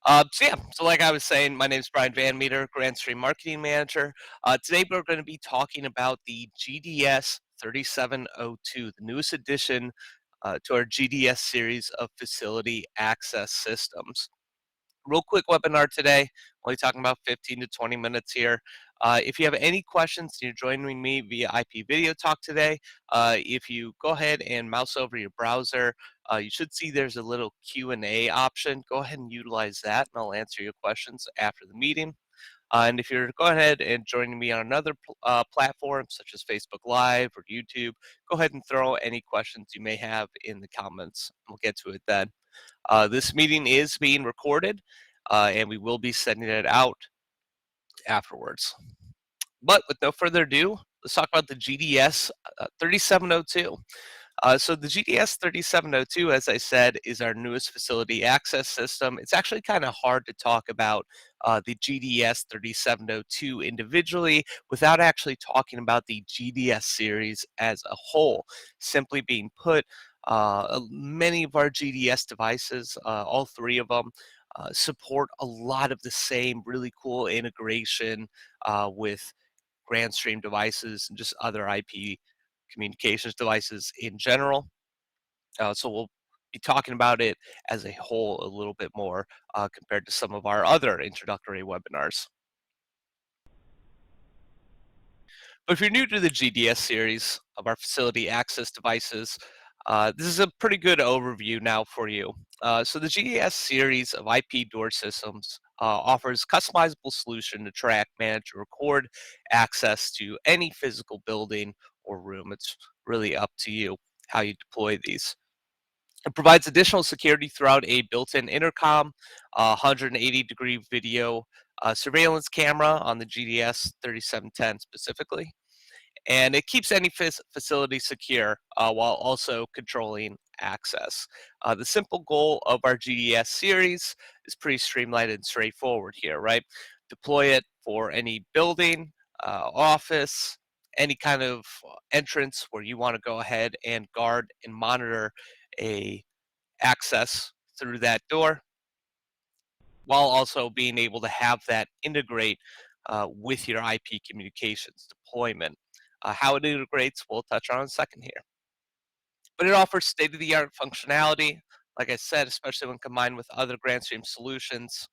So like I was saying, my name is Brian Van Meter, Grandstream Marketing Manager. Today we're going to be talking about the GDS 3702, the newest addition to our GDS series of facility access systems. Real quick webinar today, only talking about 15 to 20 minutes here. If you have any questions, you're joining me via IP video talk today. If you go ahead and mouse over your browser, you should see there's a little Q&A option. Go ahead and utilize that, and I'll answer your questions after the meeting. And if you're go ahead and joining me on another platform, such as Facebook Live or YouTube, go ahead and throw any questions you may have in the comments. We'll get to it then. This meeting is being recorded, and we will be sending it out afterwards. But with no further ado, let's talk about the GDS 3702. So the GDS 3702, as I said, is our newest facility access system. It's actually kind of hard to talk about the GDS 3702 individually without actually talking about the GDS series as a whole. Simply being put, many of our GDS devices, all three of them, support a lot of the same really cool integration with Grandstream devices and just other IP communications devices in general. So we'll be talking about it as a whole a little bit more compared to some of our other introductory webinars. But if you're new to the GDS series of our facility access devices, this is a pretty good overview now for you. So the GDS series of IP door systems offers customizable solution to track, manage, or record access to any physical building or room. It's really up to you how you deploy these. It provides additional security throughout a built-in intercom, 180-degree video surveillance camera on the GDS 3710 specifically, and it keeps any facility secure while also controlling access. The simple goal of our GDS series is pretty streamlined and straightforward here, right? Deploy it for any building, office, any kind of entrance where you want to go ahead and guard and monitor a access through that door, while also being able to have that integrate with your IP communications deployment. How it integrates, we'll touch on in a second here. But it offers state-of-the-art functionality, like I said, especially when combined with other Grandstream solutions.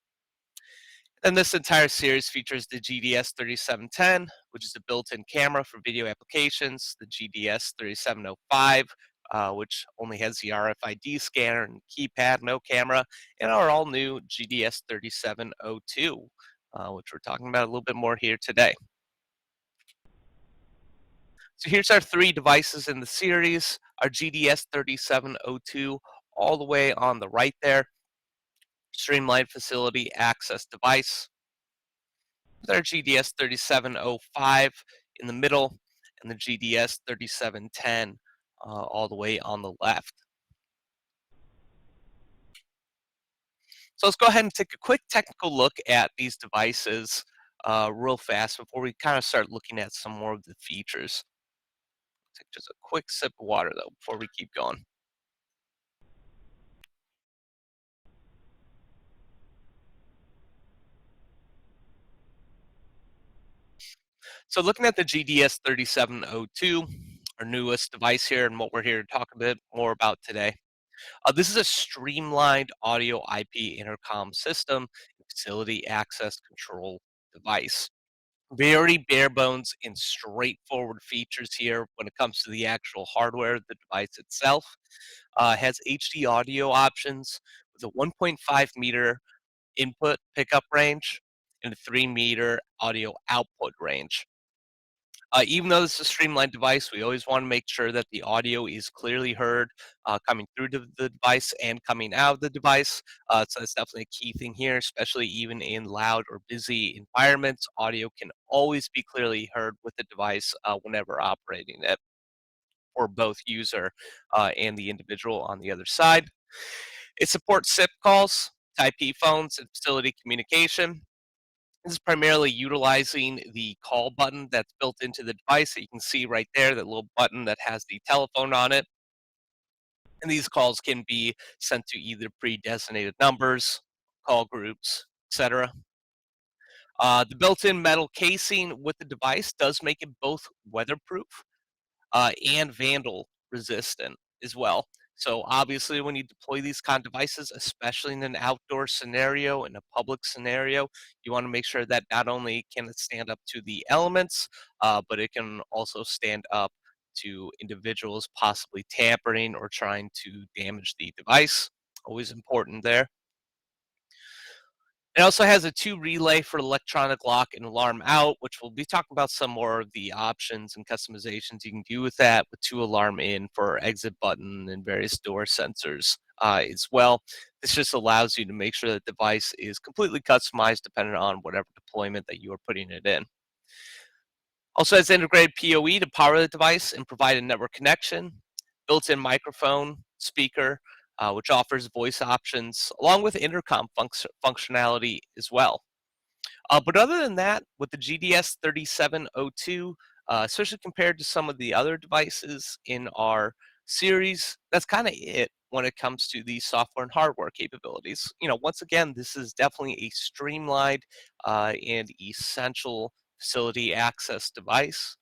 And this entire series features the GDS 3710, which is a built-in camera for video applications, the GDS 3705, which only has the RFID scanner and keypad, no camera, and our all-new GDS 3702, which we're talking about a little bit more here today. So here's our three devices in the series, our GDS 3702 all the way on the right there, streamlined facility access device, with our GDS 3705 in the middle and the GDS 3710 all the way on the left. So let's go ahead and take a quick technical look at these devices real fast before we kind of start looking at some more of the features. Take just a quick sip of water though before we keep going. So looking at the GDS 3702, our newest device here and what we're here to talk a bit more about today. This is a streamlined audio IP intercom system, facility access control device. Very bare bones and straightforward features here when it comes to the actual hardware, the device itself. Has HD audio options with a 1.5 meter input pickup range and a 3-meter audio output range. Even though this is a streamlined device, we always want to make sure that the audio is clearly heard coming through the device and coming out of the device. So that's definitely a key thing here, especially even in loud or busy environments. Audio can always be clearly heard with the device whenever operating it for both user and the individual on the other side. It supports SIP calls, IP phones, and facility communication. This is primarily utilizing the call button that's built into the device that you can see right there, that little button that has the telephone on it. And these calls can be sent to either pre-designated numbers call groups, etc. The built-in metal casing with the device does make it both weatherproof and vandal resistant as well. So obviously, when you deploy these kind of devices, especially in an outdoor scenario, in a public scenario, you want to make sure that not only can it stand up to the elements, but it can also stand up to individuals possibly tampering or trying to damage the device. Always important there. It also has a 2 relay for electronic lock and alarm out, which we'll be talking about some more of the options and customizations you can do with that, with 2 alarm in for exit button and various door sensors as well. This just allows you to make sure that the device is completely customized depending on whatever deployment that you are putting it in. Also has integrated PoE to power the device and provide a network connection, built-in microphone, speaker, which offers voice options, along with intercom functionality as well. But other than that, with the GDS 3702, especially compared to some of the other devices in our series, that's kind of it when it comes to the software and hardware capabilities. Once again, this is definitely a streamlined and essential facility access device,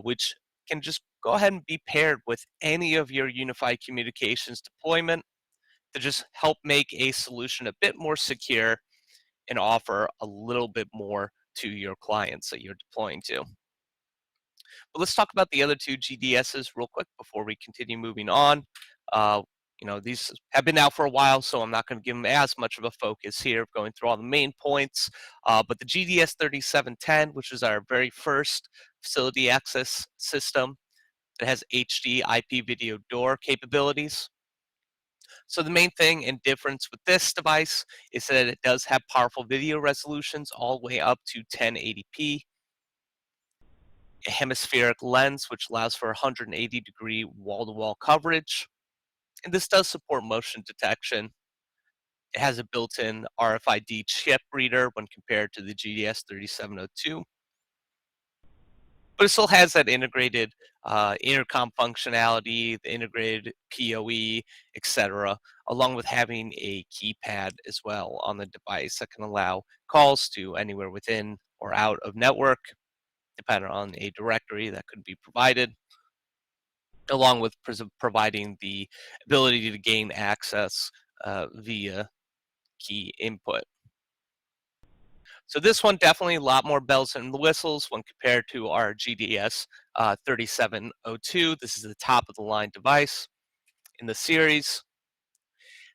which can just go ahead and be paired with any of your unified communications deployment to just help make a solution a bit more secure and offer a little bit more to your clients that you're deploying to. But let's talk about the other two GDSs real quick before we continue moving on. Uh, these have been out for a while, so I'm not going to give them as much of a focus here, going through all the main points. But the GDS 3710, which is our very first facility access system that has HD IP video door capabilities. So the main thing and difference with this device is that it does have powerful video resolutions all the way up to 1080p, a hemispheric lens which allows for 180-degree wall-to-wall coverage, and this does support motion detection. It has a built-in RFID chip reader when compared to the GDS 3702, but it still has that integrated intercom functionality, the integrated PoE, etc., along with having a keypad as well on the device that can allow calls to anywhere within or out of network, depending on a directory that could be provided, along with providing the ability to gain access via key input. So this one definitely a lot more bells and whistles when compared to our GDS 3702. This is the top of the line device in the series.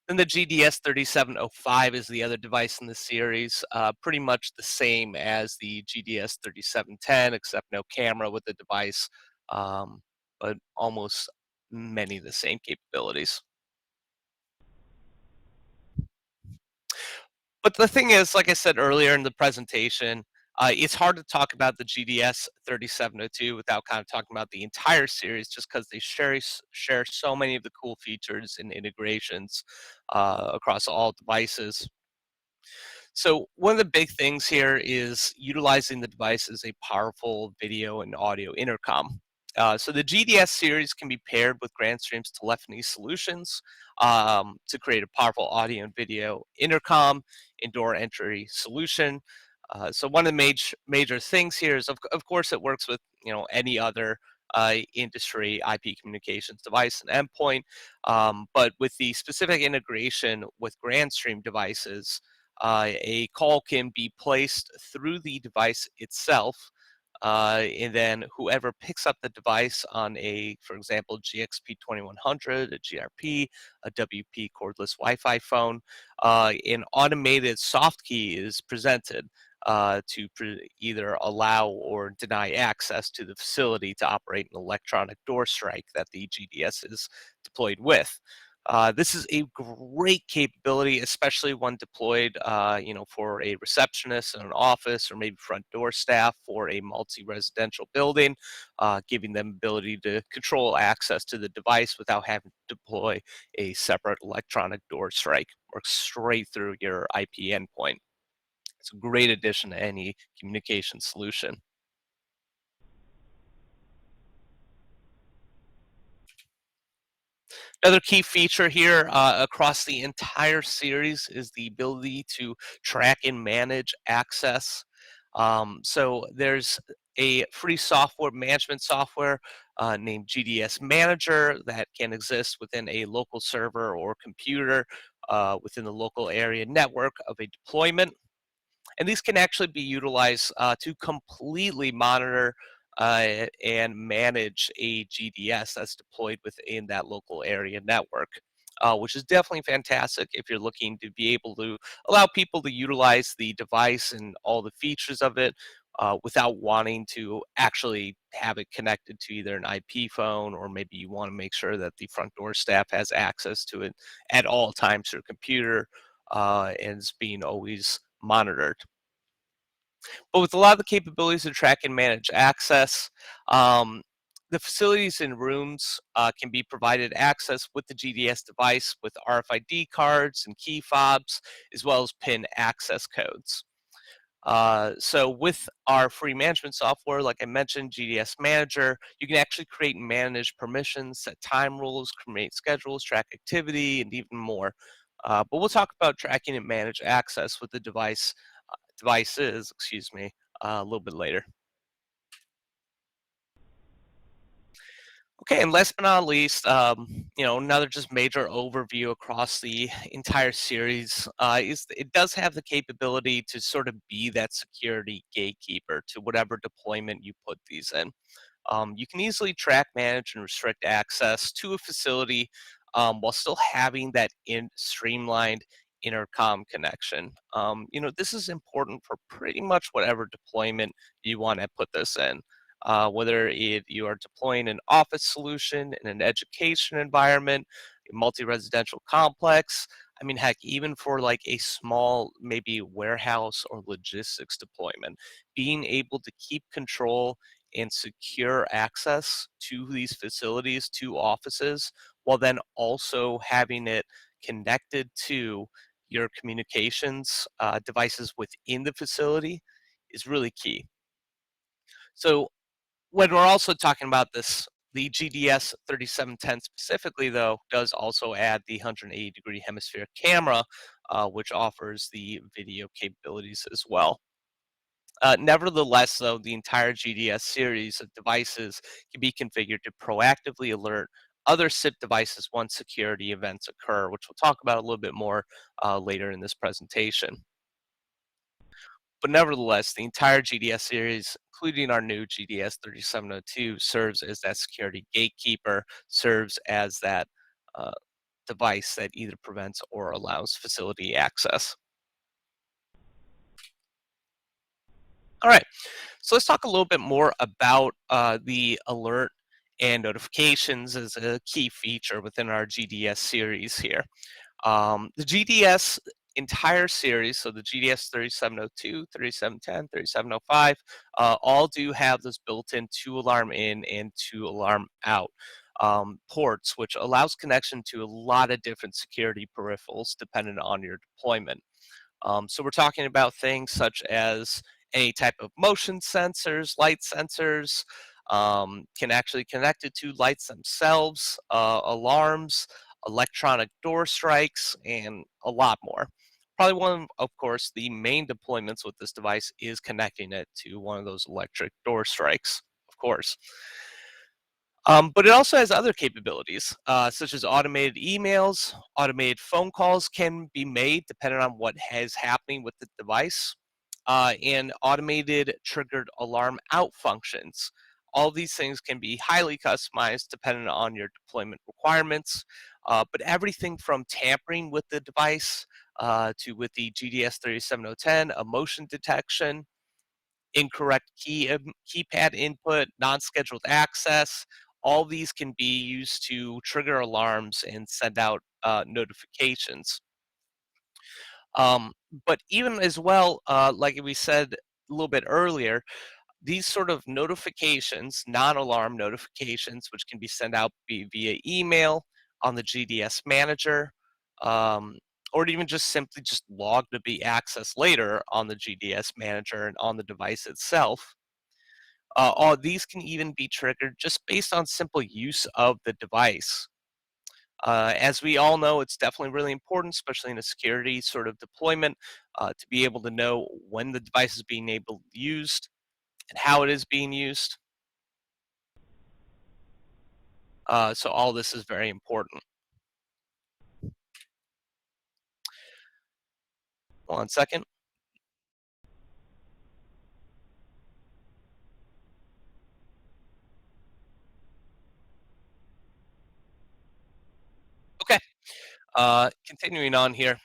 Then the GDS 3705 is the other device in the series, pretty much the same as the GDS 3710, except no camera with the device, but almost many of the same capabilities. But the thing is, like I said earlier in the presentation, it's hard to talk about the GDS 3702 without kind of talking about the entire series, just because they share so many of the cool features and integrations across all devices. So one of the big things here is utilizing the device as a powerful video and audio intercom. So the GDS series can be paired with Grandstream's telephony solutions to create a powerful audio and video intercom indoor entry solution. So one of the major things here is, of course, it works with any other industry IP communications device and endpoint, but with the specific integration with Grandstream devices, a call can be placed through the device itself, and then whoever picks up the device on a, for example, GXP 2100, a GRP, a WP cordless Wi-Fi phone, an automated soft key is presented to either allow or deny access to the facility to operate an electronic door strike that the GDS is deployed with. This is a great capability, especially when deployed, for a receptionist in an office or maybe front door staff for a multi-residential building, giving them ability to control access to the device without having to deploy a separate electronic door strike. Works straight through your IP endpoint. It's a great addition to any communication solution. Another key feature here across the entire series is the ability to track and manage access. So there's a free software management software named GDS Manager that can exist within a local server or computer within the local area network of a deployment. And these can actually be utilized to completely monitor and manage a GDS that's deployed within that local area network, which is definitely fantastic if you're looking to be able to allow people to utilize the device and all the features of it without wanting to actually have it connected to either an IP phone, or maybe you want to make sure that the front door staff has access to it at all times through a computer and is being always monitored. But with a lot of the capabilities to track and manage access, um, the facilities and rooms can be provided access with the GDS device with RFID cards and key fobs, as well as PIN access codes. So with our free management software, like I mentioned, GDS Manager, you can actually create and manage permissions, set time rules, create schedules, track activity, and even more. But we'll talk about tracking and manage access with the devices, excuse me, a little bit later. Okay, and last but not least, another just major overview across the entire series is it does have the capability to sort of be that security gatekeeper to whatever deployment you put these in. You can easily track, manage, and restrict access to a facility while still having that streamlined intercom connection. This is important for pretty much whatever deployment you want to put this in. Whether you are deploying an office solution in an education environment, a multi-residential complex, I mean, heck, even for like a small, maybe warehouse or logistics deployment, being able to keep control and secure access to these facilities, to offices, while then also having it connected to your communications devices within the facility is really key. So when we're also talking about this, the GDS 3710 specifically, though, does also add the 180-degree hemisphere camera, which offers the video capabilities as well. Nevertheless, though, the entire GDS series of devices can be configured to proactively alert other SIP devices once security events occur, which we'll talk about a little bit more later in this presentation. But nevertheless, the entire GDS series, including our new GDS 3702, serves as that security gatekeeper, serves as that uh, device that either prevents or allows facility access. All right, so let's talk a little bit more about the alert and notifications as a key feature within our GDS series here. The GDS entire series, so the GDS 3702, 3710, 3705, all do have this built-in 2 alarm in and 2 alarm out ports, which allows connection to a lot of different security peripherals depending on your deployment. So we're talking about things such as any type of motion sensors, light sensors, can actually connect it to lights themselves, alarms, electronic door strikes, and a lot more. Probably one of course, the main deployments with this device is connecting it to one of those electric door strikes, of course. But it also has other capabilities, such as automated emails, automated phone calls can be made depending on what is happening with the device, and automated triggered alarm out functions. All these things can be highly customized depending on your deployment requirements, but everything from tampering with the device to with the GDS 37010, a motion detection, incorrect keypad input, non-scheduled access. All these can be used to trigger alarms and send out notifications. Um, but even as well, like we said a little bit earlier, these sort of notifications, non-alarm notifications, which can be sent out via email on the GDS manager, um, or even just simply just logged to be accessed later on the GDS manager and on the device itself. All these can even be triggered just based on simple use of the device. As we all know, it's definitely really important, especially in a security sort of deployment, to be able to know when the device is being used and how it is being used. So all this is very important. 1 second. Okay. Continuing on here.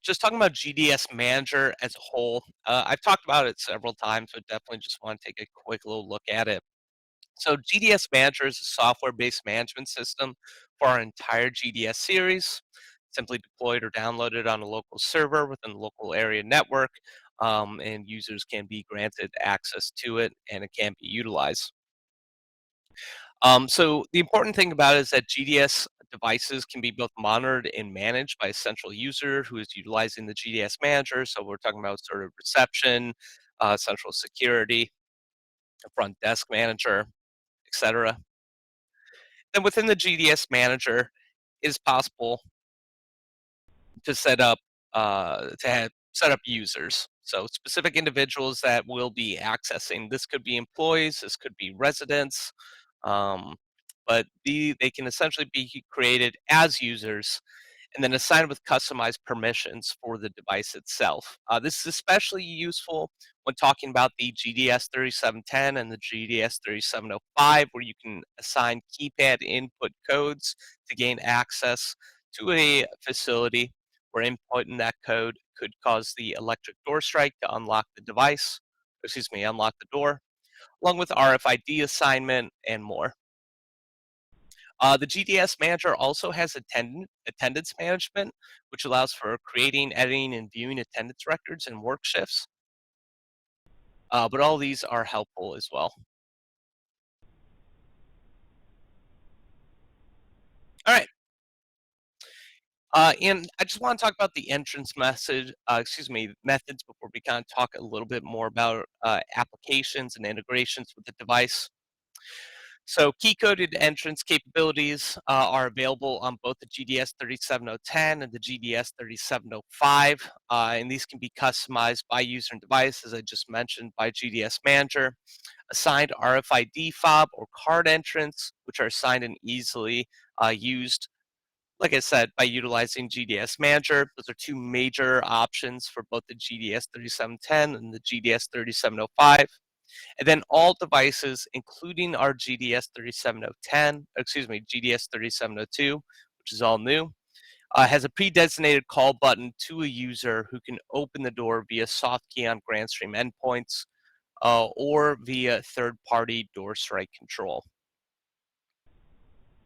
Just talking about GDS Manager as a whole. I've talked about it several times, but definitely just want to take a quick little look at it. So GDS Manager is a software-based management system for our entire GDS series, simply deployed or downloaded on a local server within the local area network, and users can be granted access to it, and it can be utilized. So the important thing about it is that GDS devices can be both monitored and managed by a central user who is utilizing the GDS Manager. So we're talking about sort of reception, central security, a front desk manager, etc. Then within the GDS Manager, it is possible to set up users. So specific individuals that will be accessing. This could be employees. This could be residents. Um, but they can essentially be created as users and then assigned with customized permissions for the device itself. This is especially useful when talking about the GDS 3710 and the GDS 3705, where you can assign keypad input codes to gain access to a facility where inputting that code could cause the electric door strike to unlock the device, excuse me, unlock the door, along with RFID assignment and more. The GDS Manager also has attendance management, which allows for creating, editing, and viewing attendance records and work shifts. But all these are helpful as well. All right. And I just want to talk about the entrance methods before we kind of talk a little bit more about applications and integrations with the device. So key-coded entrance capabilities are available on both the GDS 37010 and the GDS 3705, and these can be customized by user and device, as I just mentioned, by GDS Manager. Assigned RFID fob or card entrance, which are assigned and easily used, like I said, by utilizing GDS Manager. Those are two major options for both the GDS 3710 and the GDS 3705. And then all devices, including our GDS 3710, excuse me, GDS 3702, which is all new, has a pre-designated call button to a user who can open the door via soft key on Grandstream endpoints or via third-party door strike control.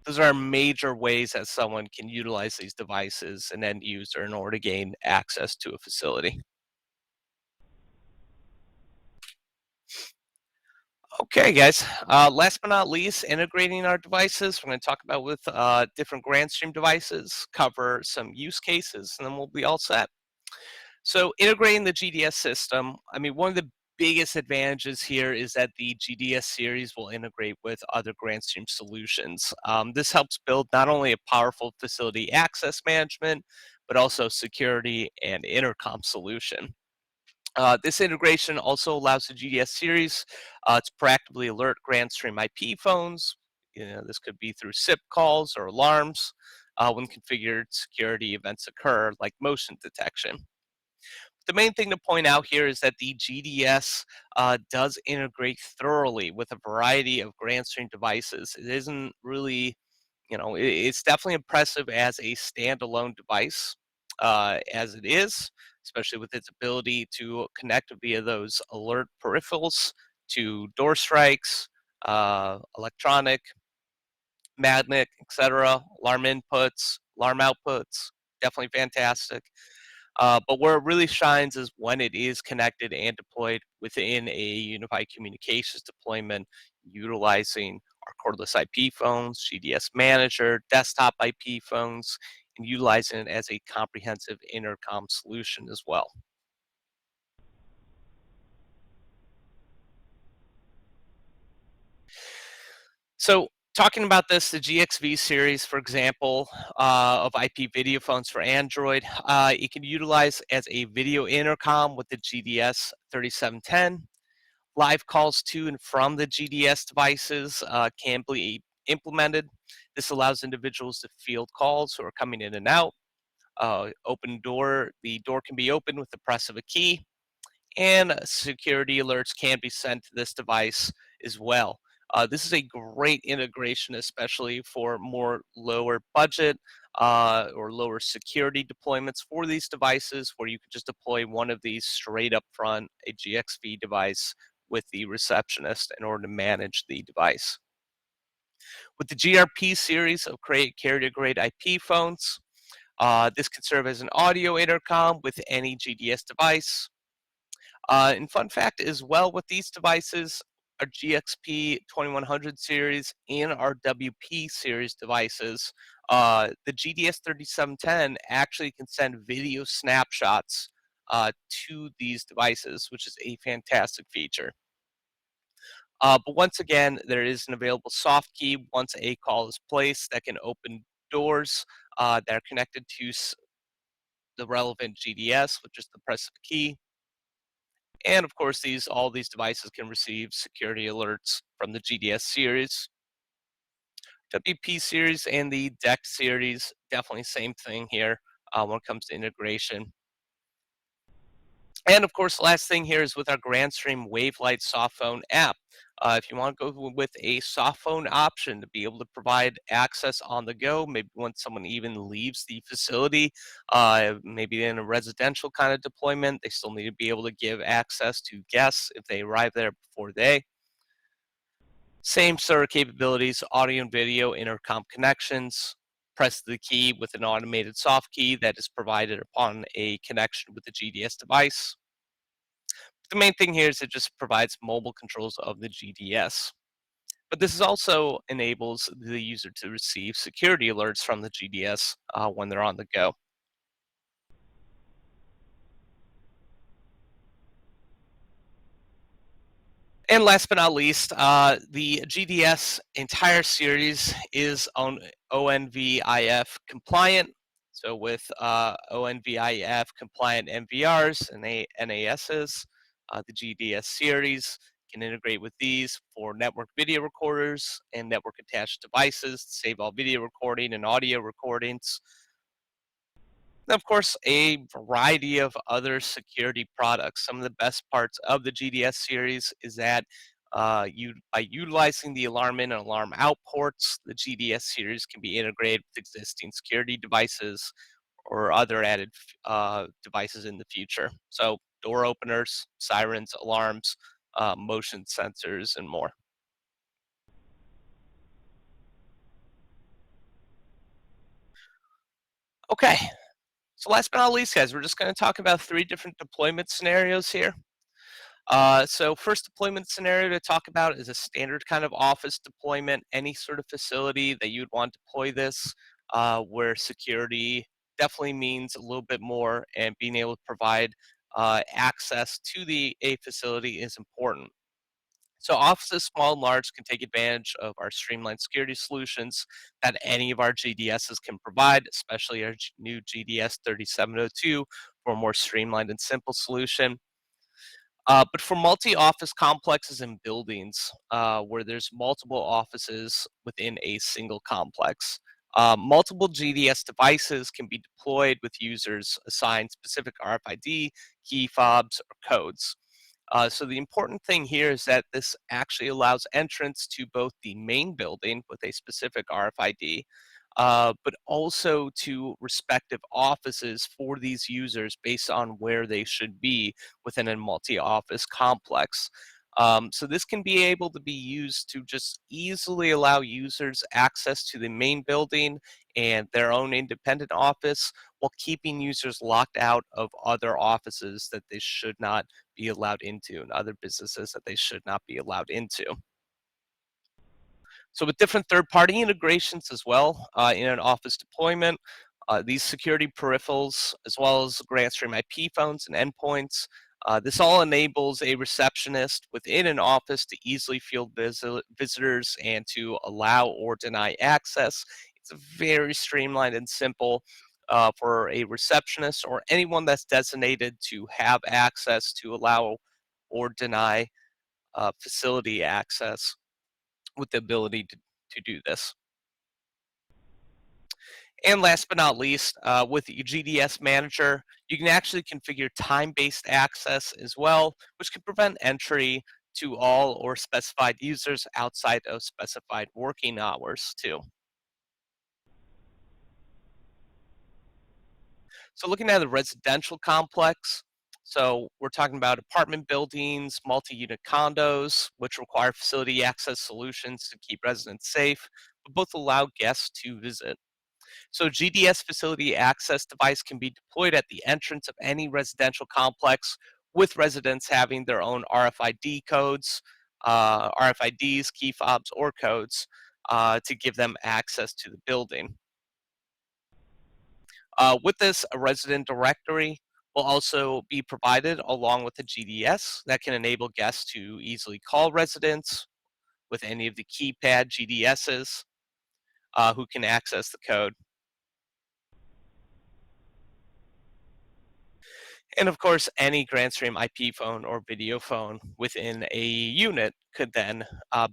Those are major ways that someone can utilize these devices, an end user, in order to gain access to a facility. Okay, guys. Last but not least, integrating our devices. We're going to talk about with different Grandstream devices, cover some use cases, and then we'll be all set. So, integrating the GDS system. I mean, one of the biggest advantages here is that the GDS series will integrate with other Grandstream solutions. This helps build not only a powerful facility access management, but also security and intercom solution. This integration also allows the GDS series to proactively alert Grandstream IP phones. This could be through SIP calls or alarms when configured security events occur, like motion detection. The main thing to point out here is that the GDS does integrate thoroughly with a variety of Grandstream devices. It isn't really, it's definitely impressive as a standalone device, as it is, especially with its ability to connect via those alert peripherals to door strikes, electronic, magnet, etc., alarm inputs, alarm outputs. Definitely fantastic. But where it really shines is when it is connected and deployed within a unified communications deployment utilizing our cordless IP phones, GDS Manager, desktop IP phones, and utilizing it as a comprehensive intercom solution as well. So, Talking about this, the GXV series, for example, of IP video phones for Android, it can utilize as a video intercom with the GDS 3710. Live calls to and from the GDS devices can be implemented. This allows individuals to field calls who are coming in and out. The door can be opened with the press of a key, and security alerts can be sent to this device as well. This is a great integration, especially for more lower budget or lower security deployments for these devices, where you can just deploy one of these straight up front, a GXV device, with the receptionist in order to manage the device. With the GRP series of carrier grade IP phones, this can serve as an audio intercom with any GDS device. And fun fact as well with these devices, our GXP 2100 series and our WP series devices, the GDS 3710 actually can send video snapshots to these devices, which is a fantastic feature. But once again, there is an available soft key once a call is placed that can open doors that are connected to the relevant GDS with just the press of a key. And of course, all these devices can receive security alerts from the GDS series, WP series, and the DEC series. Definitely same thing here when it comes to integration. And of course, the last thing here is with our Grandstream Wavelight soft phone app. If you want to go with a soft phone option to be able to provide access on the go, maybe when someone even leaves the facility, maybe in a residential kind of deployment, they still need to be able to give access to guests if they arrive there before they. Same sort of capabilities, audio and video, intercom connections. Press the key with an automated soft key that is provided upon a connection with the GDS device. The main thing here is it just provides mobile controls of the GDS. But this is also enables the user to receive security alerts from the GDS when they're on the go. And last but not least, the GDS entire series is on ONVIF compliant. So with ONVIF compliant MVRs and NASs, the GDS series can integrate with these for network video recorders and network attached devices to save all video recording and audio recordings. And of course, a variety of other security products. Some of the best parts of the GDS series is that by utilizing the alarm in and alarm out ports, the GDS series can be integrated with existing security devices or other added devices in the future. So door openers, sirens, alarms, motion sensors, and more. Okay, so last but not least, guys, we're just going to talk about three different deployment scenarios here. So first deployment scenario to talk about is a standard kind of office deployment, any sort of facility that you'd want to deploy this, where security definitely means a little bit more, and being able to provide access to a facility is important. So offices, small and large, can take advantage of our streamlined security solutions that any of our GDSs can provide, especially our new GDS 3702 for a more streamlined and simple solution. But for multi-office complexes and buildings, where there's multiple offices within a single complex, multiple GDS devices can be deployed with users assigned specific RFID, key fobs, or codes. So the important thing here is that this actually allows entrance to both the main building with a specific RFID, but also to respective offices for these users based on where they should be within a multi-office complex. So this can be able to be used to just easily allow users access to the main building and their own independent office while keeping users locked out of other offices that they should not be allowed into and other businesses that they should not be allowed into. So with different third-party integrations as well in an office deployment, these security peripherals, as well as Grandstream IP phones and endpoints, This all enables a receptionist within an office to easily field visitors and to allow or deny access. It's very streamlined and simple for a receptionist or anyone that's designated to have access to allow or deny facility access with the ability to do this. And last but not least, with the GDS Manager, you can actually configure time-based access as well, which can prevent entry to all or specified users outside of specified working hours too. So looking at the residential complex, so we're talking about apartment buildings, multi-unit condos, which require facility access solutions to keep residents safe, but both allow guests to visit. So GDS facility access device can be deployed at the entrance of any residential complex with residents having their own RFID codes, RFIDs, key fobs, or codes to give them access to the building. With this, a resident directory will also be provided along with the GDS that can enable guests to easily call residents with any of the keypad GDSs who can access the code. And of course, any Grandstream IP phone or video phone within a unit could then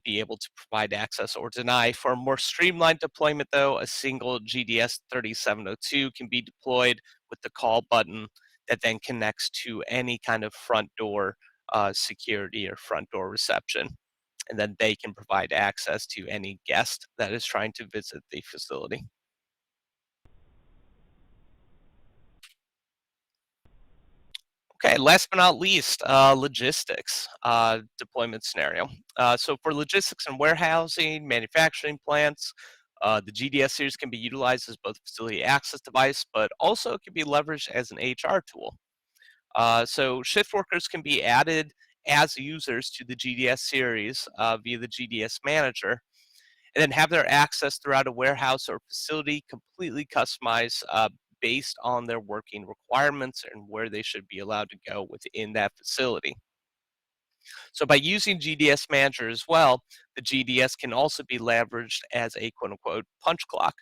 be able to provide access or deny. For a more streamlined deployment, though, a single GDS 3702 can be deployed with the call button that then connects to any kind of front door security or front door reception. And then they can provide access to any guest that is trying to visit the facility. Okay, last but not least, logistics deployment scenario. So for logistics and warehousing, manufacturing plants, the GDS series can be utilized as both a facility access device, but also it can be leveraged as an HR tool. So shift workers can be added as users to the GDS series via the GDS manager, and then have their access throughout a warehouse or facility completely customized based on their working requirements and where they should be allowed to go within that facility. So by using GDS Manager as well, the GDS can also be leveraged as a quote unquote punch clock,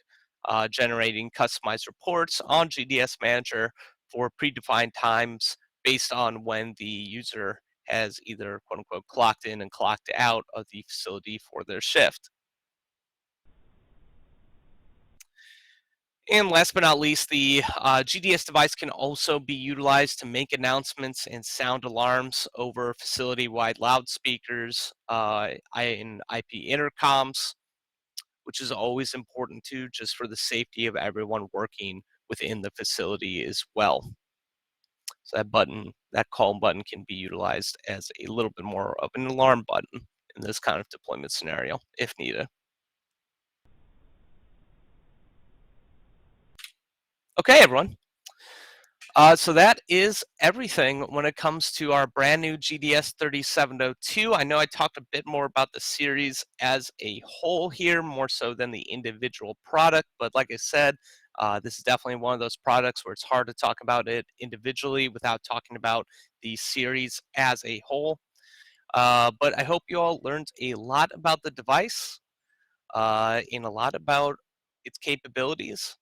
generating customized reports on GDS Manager for predefined times based on when the user has either quote unquote clocked in and clocked out of the facility for their shift. And last but not least, the GDS device can also be utilized to make announcements and sound alarms over facility-wide loudspeakers and IP intercoms, which is always important too, just for the safety of everyone working within the facility as well. So that button, that call button, can be utilized as a little bit more of an alarm button in this kind of deployment scenario, if needed. Okay, everyone. So that is everything when it comes to our brand new GDS 3702. I know I talked a bit more about the series as a whole here, more so than the individual product. But like I said, this is definitely one of those products where it's hard to talk about it individually without talking about the series as a whole. But I hope you all learned a lot about the device and a lot about its capabilities,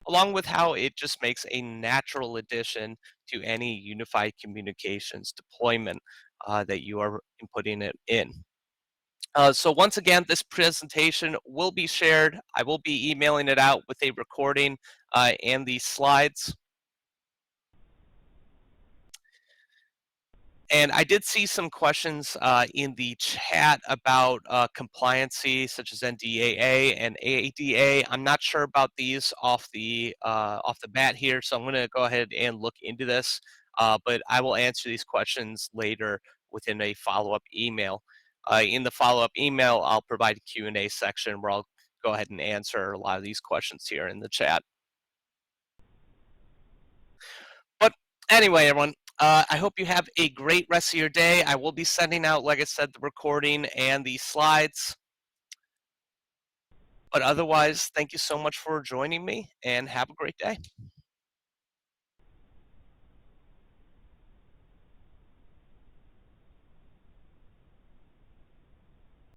along with how it just makes a natural addition to any unified communications deployment that you are putting it in. So once again, this presentation will be shared. I will be emailing it out with a recording and the slides. And I did see some questions in the chat about compliancy, such as NDAA and AADA. I'm not sure about these off the bat here, so I'm going to go ahead and look into this. But I will answer these questions later within a follow-up email. In the follow-up email, I'll provide a Q&A section where I'll go ahead and answer a lot of these questions here in the chat. But anyway, everyone, I hope you have a great rest of your day. I will be sending out, like I said, the recording and the slides. But otherwise, thank you so much for joining me and have a great day.